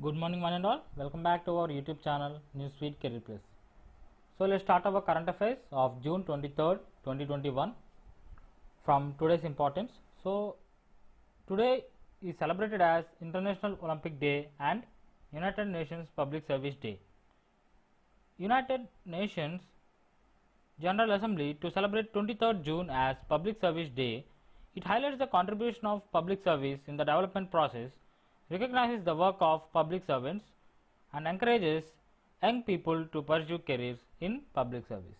Good morning, one and all. Welcome back to our YouTube channel, Newsfeed Career Plus. So let's start our current affairs of June 23rd, 2021 from today's importance. So today is celebrated as International Olympic Day and United Nations Public Service Day. United Nations General Assembly to celebrate 23rd June as Public Service Day. It highlights the contribution of public service in the development process, recognizes the work of public servants, and encourages young people to pursue careers in public service.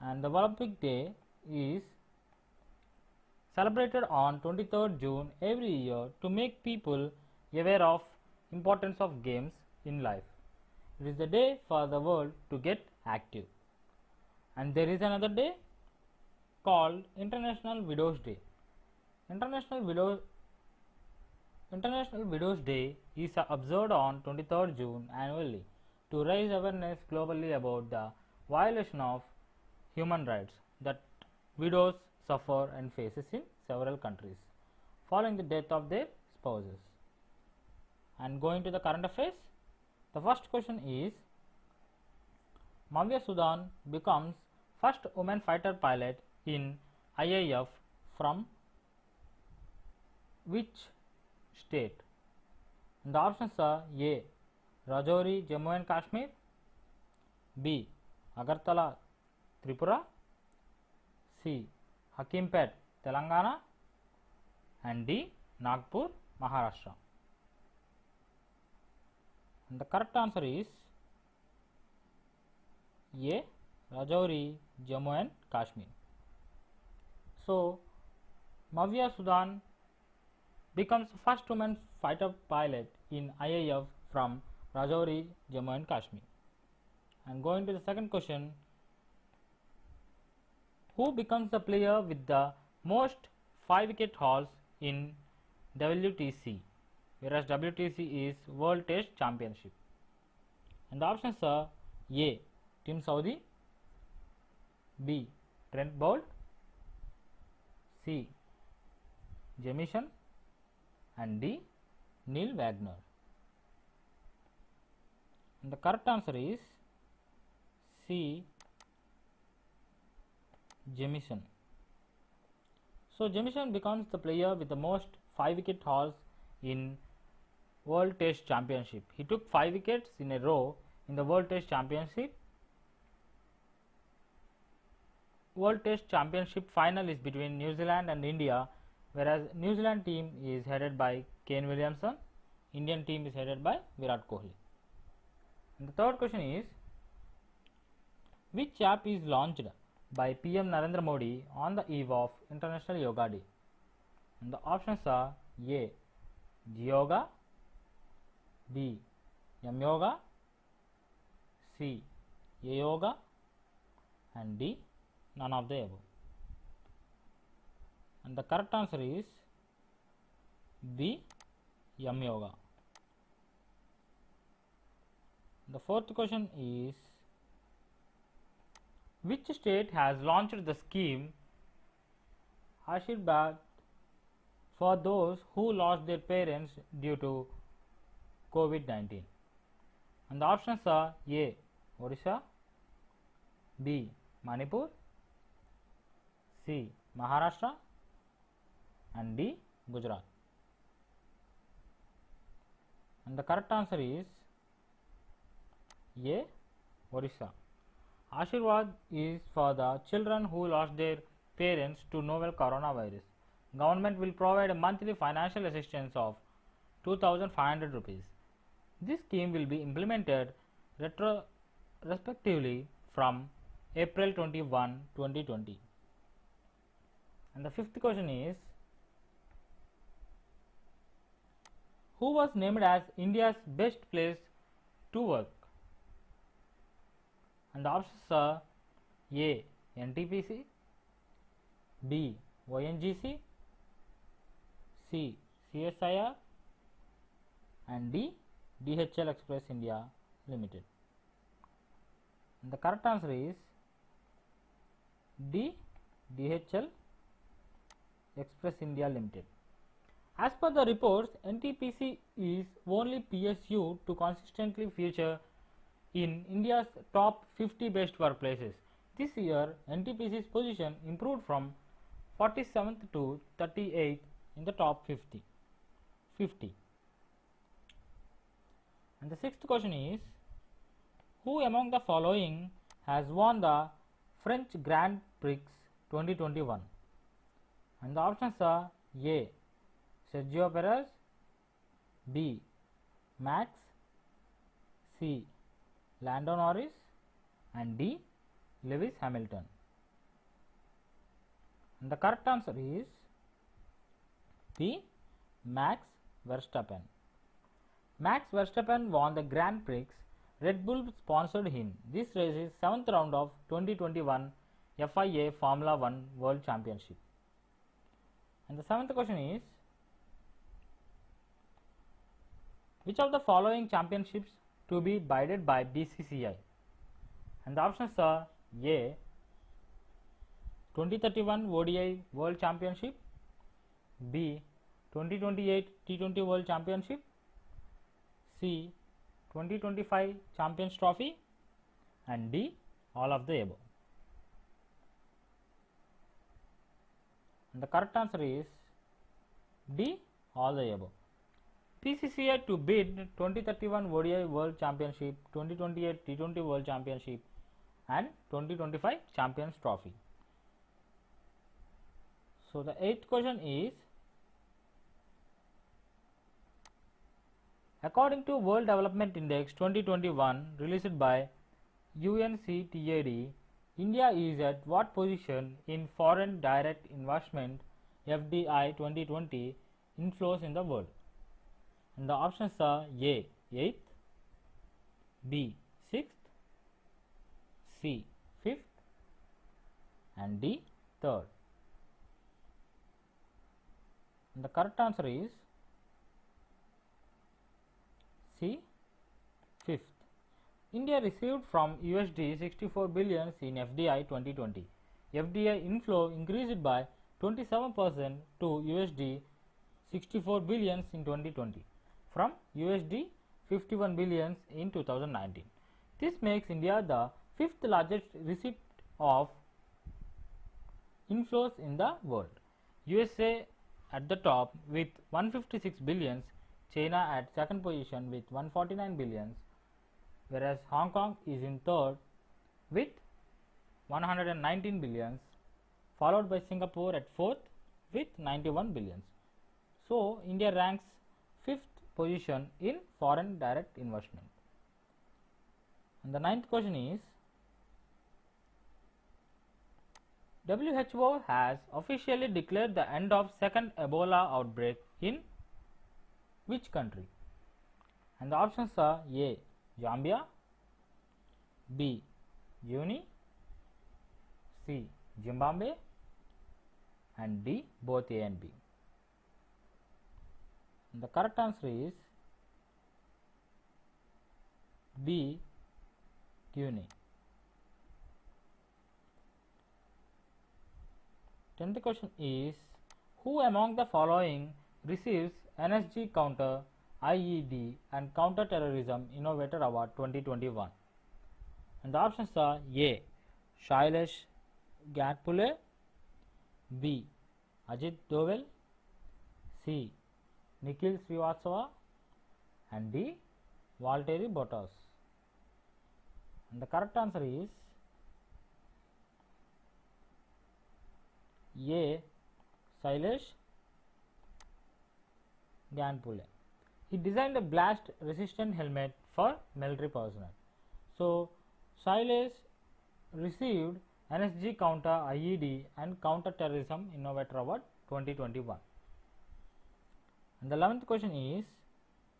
And the Olympic Day is celebrated on 23rd June every year to make people aware of importance of games in life. It is the day for the world to get active. And there is another day called International Widows Day. International Widows Day is observed on 23rd June annually to raise awareness globally about the violation of human rights that widows suffer and faces in several countries following the death of their spouses. And going to the current affairs, the first question is, Mavia Sudan becomes first woman fighter pilot in IAF from which state? And the options are A. Rajouri, Jammu and Kashmir, B. Agartala, Tripura, C. Hakimpet, Telangana, and D. Nagpur, Maharashtra. And the correct answer is A. Rajouri, Jammu and Kashmir. So, Mavia Sudan becomes first woman fighter pilot in IAF from Rajouri, Jammu and Kashmir. And going to the second question, who becomes the player with the most 5-wicket hauls in WTC, whereas WTC is World Test Championship? And the options are A. Tim Southee, B. Trent Boult, C. Jamieson, and D. Neil Wagner. And the correct answer is C. Jamieson. So Jamieson becomes the player with the most 5-wicket hauls in World Test Championship. He took 5 wickets in a row in the World Test Championship. World Test Championship final is between New Zealand and India, whereas New Zealand team is headed by Kane Williamson, Indian team is headed by Virat Kohli. And the third question is, which app is launched by PM Narendra Modi on the eve of International Yoga Day? And the options are A. Yoga, B. Yam Yoga, C. Yoga, and D. None of the above. And the correct answer is B. Yam Yoga. The fourth question is, which state has launched the scheme Ashirvad for those who lost their parents due to COVID-19? And the options are A. Odisha, B. Manipur, C. Maharashtra, and D. Gujarat. And the correct answer is A. Odisha. Ashirvad is for the children who lost their parents to novel coronavirus. Government will provide a monthly financial assistance of 2,500 rupees. This scheme will be implemented retrospectively from April 21, 2020. And the fifth question is, who was named as India's best place to work? And the options are A. NTPC, B. ONGC, C. CSIR, and D. DHL Express India Limited. And the correct answer is D. DHL Express India Limited. As per the reports, NTPC is only PSU to consistently feature in India's top 50 best workplaces. This year, NTPC's position improved from 47th to 38th in the top 50. And the sixth question is, who among the following has won the French Grand Prix 2021? And the options are A. Sergio Perez, B. Max, C. Lando Norris, and D. Lewis Hamilton. And the correct answer is B. Max Verstappen. Max Verstappen won the Grand Prix. Red Bull sponsored him. This race is 7th round of 2021 FIA Formula 1 World Championship. And the seventh question is, which of the following championships to be bided by BCCI? And the options are A. 2031 ODI World Championship, B. 2028 T20 World Championship, C. 2025 Champions Trophy, and D. all of the above. And the correct answer is D. all the above. BCCI to bid 2031 ODI World Championship, 2028 T20 World Championship, and 2025 Champions Trophy. So the eighth question is, according to World Development Index 2021 released by UNCTAD, India is at what position in foreign direct investment FDI 2020 inflows in the world? And the options are A. 8th, B. 6th, C. 5th, and D. 3rd. And the correct answer is C. 5th. India received from USD 64 billion in FDI 2020. FDI inflow increased by 27% to USD 64 billion in 2020 from USD 51 billion in 2019. This makes India the fifth largest recipient of inflows in the world. USA at the top with 156 billions, China at second position with 149 billions, whereas Hong Kong is in third with 119 billions, followed by Singapore at fourth with 91 billions. So India ranks fifth position in foreign direct investment. And the ninth question is, WHO has officially declared the end of second Ebola outbreak in which country? And the options are A. Zambia, B. Guinea, C. Zimbabwe, and D. both A and B. And the correct answer is B. Guinea. 10th question is, who among the following receives NSG Counter IED and Counter Terrorism Innovator Award 2021? And the options are A. Shailesh Ghadpule, B. Ajit Doval, C. Nikhil Srivastava, and D. Valtteri Bottas. And the correct answer is A. Shailesh Ghadpule. He designed a blast resistant helmet for military personnel. So Shailesh received NSG Counter IED and Counter Terrorism Innovator Award 2021. And the 11th question is,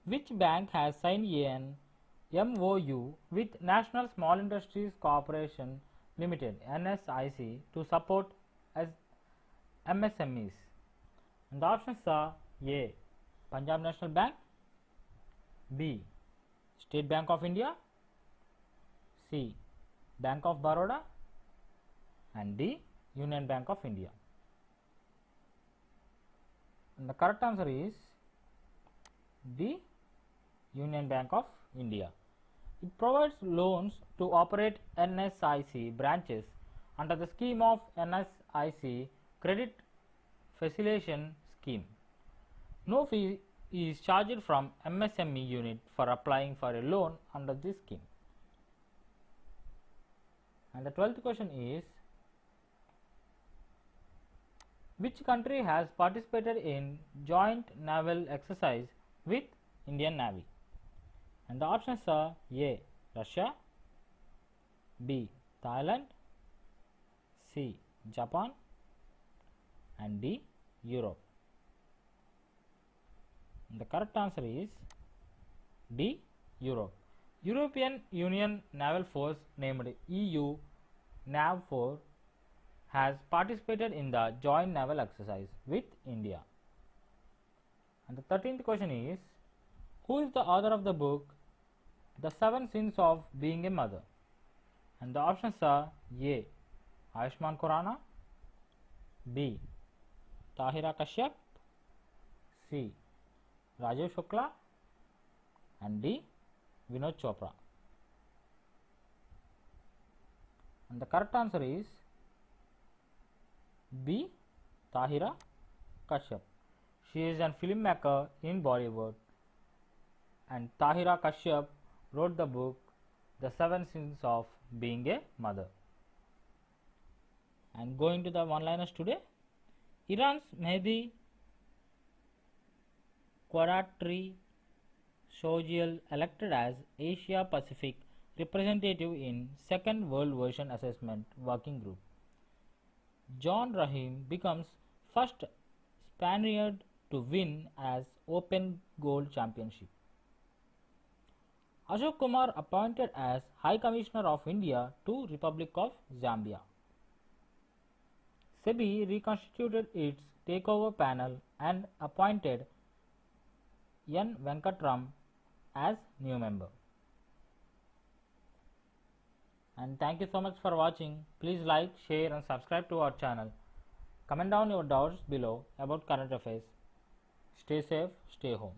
which bank has signed an MOU with National Small Industries Corporation Limited NSIC to support as MSMEs? And the options are A. Punjab National Bank, B. State Bank of India, C. Bank of Baroda, and D. Union Bank of India. And the correct answer is D. Union Bank of India. It provides loans to operate NSIC branches under the scheme of NSIC Credit Facilitation Scheme. No fee is charged from MSME unit for applying for a loan under this scheme. And the 12th question is, which country has participated in joint naval exercise with Indian Navy? And the options are A. Russia, B. Thailand, C. Japan, and D. Europe. And the correct answer is D. Europe. European Union Naval Force, named EU NAVFOR, has participated in the joint naval exercise with India. And the 13th question is, who is the author of the book The 7 Sins of Being a Mother? And the options are A. Ayushmann Khurrana, B. Tahira Kashyap, C. Rajiv Shukla, and D. Vinod Chopra. And the correct answer is B. Tahira Kashyap. She is a filmmaker in Bollywood, and Tahira Kashyap wrote the book The 7 Sins of Being a Mother. And going to the one-liners today, Iran's Mehdi Qureshi Shogiel elected as Asia Pacific representative in Second World Version Assessment Working Group. John Rahim becomes first Spaniard to win as Open Gold Championship. Ashok Kumar appointed as High Commissioner of India to Republic of Zambia. SEBI reconstituted its takeover panel and appointed N. Venkatram as new member. And thank you so much for watching. Please like, share and subscribe to our channel. Comment down your doubts below about current affairs. Stay safe, stay home.